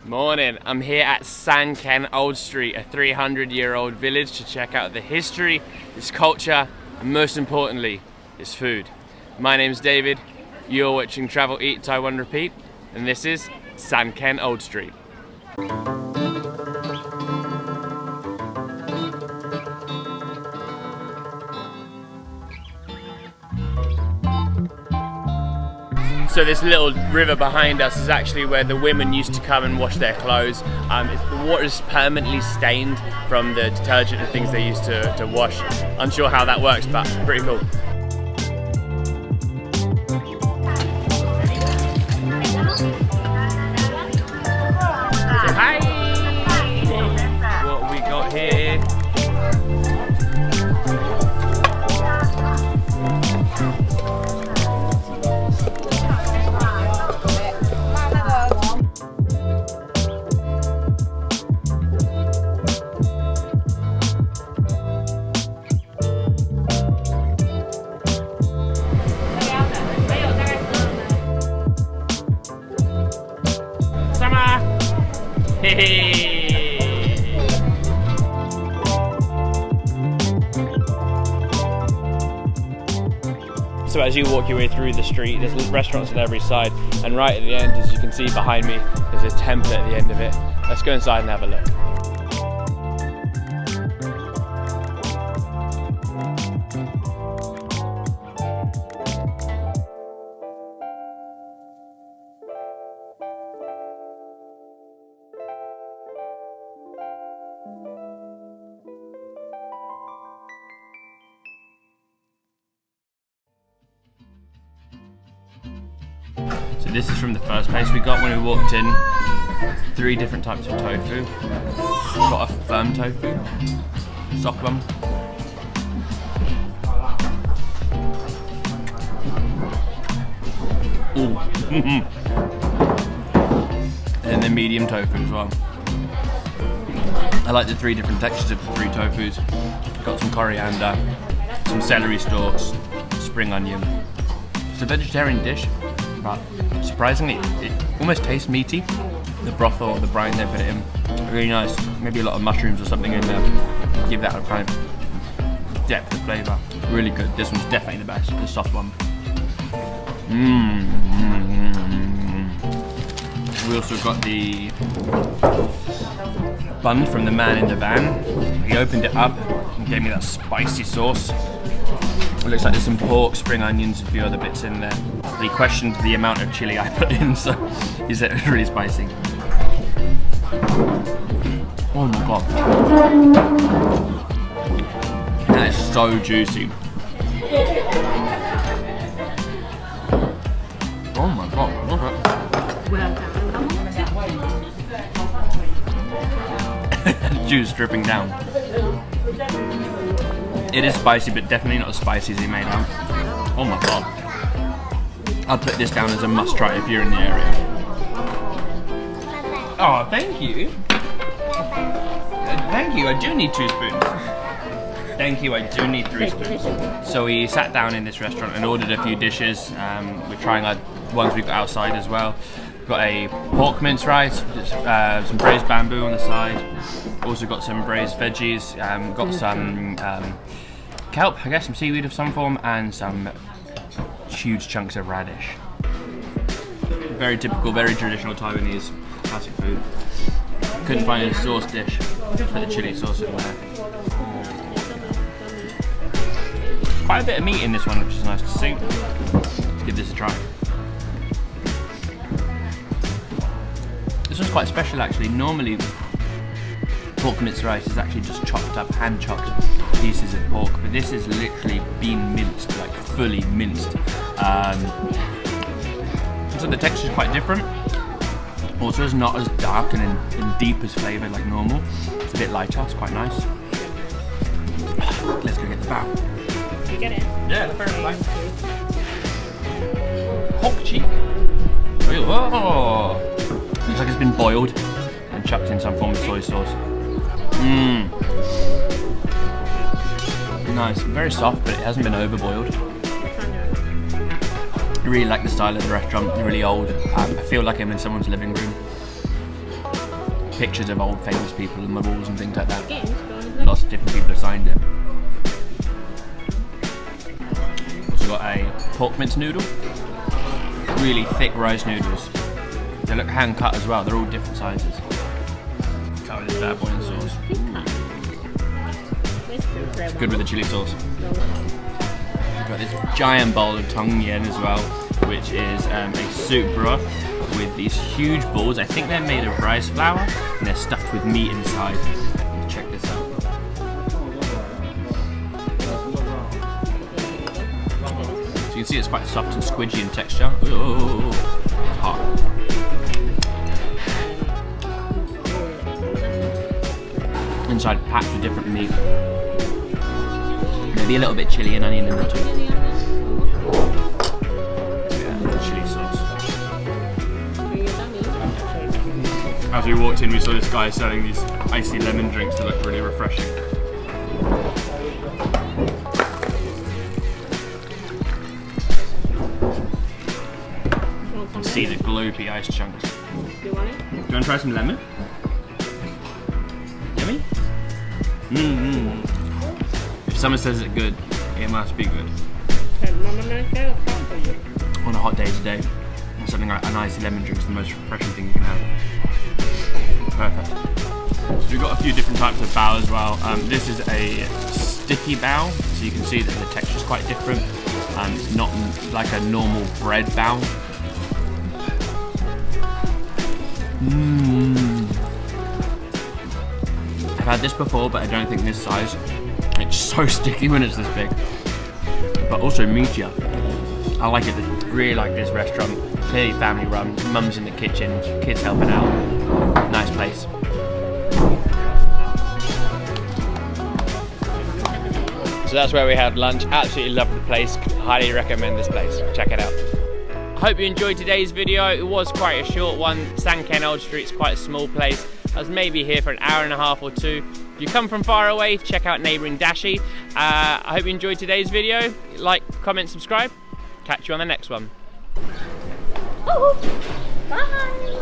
Morning, I'm here at Sangken Old Street, a 300-year-old village to check out the history, its culture, and most importantly, its food. My name's David, you're watching Travel, Eat, Taiwan, Repeat, and this is Sangken Old Street. So this little river behind us is actually where the women used to come and wash their clothes. The water is permanently stained from the detergent and things they used to wash. Unsure how that works, but pretty cool. So hi! What we got here? So as you walk your way through the street, there's restaurants on every side, and right at the end, as you can see behind me, there's a temple at the end of it. Let's go inside and have a look. So this is from the first place we got when we walked in. 3 different types of tofu. We've got a firm tofu, soft one, ooh. And then the medium tofu as well. I like the 3 different textures of the 3 tofus. Got some coriander, some celery stalks, spring onion. It's a vegetarian dish, but surprisingly, it almost tastes meaty. The broth or the brine they put it in, really nice. Maybe a lot of mushrooms or something in there. Give that a kind of depth of flavour. Really good. This one's definitely the best, the soft one. We also got the bun from the man in the van. He opened it up and gave me that spicy sauce. It looks like there's some pork, spring onions, and a few other bits in there. He questioned the amount of chili I put in, so he said it was really spicy. Oh my god. That is so juicy. Oh my god, look at that. Juice dripping down. It is spicy, but definitely not as spicy as he made out. Oh my god. I'd put this down as a must try if you're in the area. Oh, thank you. Thank you, I do need 2 spoons. Thank you, I do need 3 spoons. So we sat down in this restaurant and ordered a few dishes. We're trying our ones we got outside as well. We've got a pork mince rice, some braised bamboo on the side. Also got some braised veggies, got some kelp, I guess, some seaweed of some form, and some huge chunks of radish. Very typical, very traditional Taiwanese classic food. Couldn't find a sauce dish, put the chili sauce in there. Quite a bit of meat in this one, which is nice to see. Let's give this a try. This one's quite special actually. Normally pork mince rice is actually just chopped up, hand chopped pieces of pork, but this is literally been minced, like fully minced. So the texture is quite different. Also, it's not as dark and deep as flavoured like normal. It's a bit lighter, it's quite nice. Let's go get the bao. You get it? Yeah, the first bite. Pork cheek. Oh! Looks like it's been boiled and chucked in some form of soy sauce. Nice, very soft, but it hasn't been overboiled. I really like the style of the restaurant, really old. I feel like I'm in someone's living room. pictures of old famous people on the walls and things like that. Lots of different people have signed it. Also got a pork mince noodle. Really thick rice noodles. They look hand cut as well, they're all different sizes. Cut with this bad boy in sauce. It's good with the chili sauce. We've got this giant bowl of tong yen as well, which is a soup broth with these huge balls. I think they're made of rice flour and they're stuffed with meat inside. Let's check this out. So you can see it's quite soft and squidgy in texture. Ooh, it's hot. Inside packed with different meat. Maybe a little bit chili and onion in there too. Yeah, the chili sauce. As we walked in, we saw this guy selling these icy lemon drinks that look really refreshing. You can see the gloopy ice chunks. Do you want to try some lemon? Yummy? If someone says it's good, it must be good. On a hot day today, something like an icy lemon drink is the most refreshing thing you can have. Perfect. So we've got a few different types of bao as well. This is a sticky bao, so you can see that the texture is quite different. It's not like a normal bread bao. I've had this before, but I don't think this size. It's so sticky when it's this big, but also meatier. I like it. Really like this restaurant. Clearly family run. Mum's in the kitchen, kids helping out. Nice place. So that's where we had lunch. Absolutely loved the place. Highly recommend this place. Check it out. I hope you enjoyed today's video. It was quite a short one. Sangken Old Street is quite a small place. I was maybe here for an hour and a half or two. If you come from far away, check out neighbouring Dashi. I hope you enjoyed today's video. Like, comment, subscribe. Catch you on the next one. Oh, bye.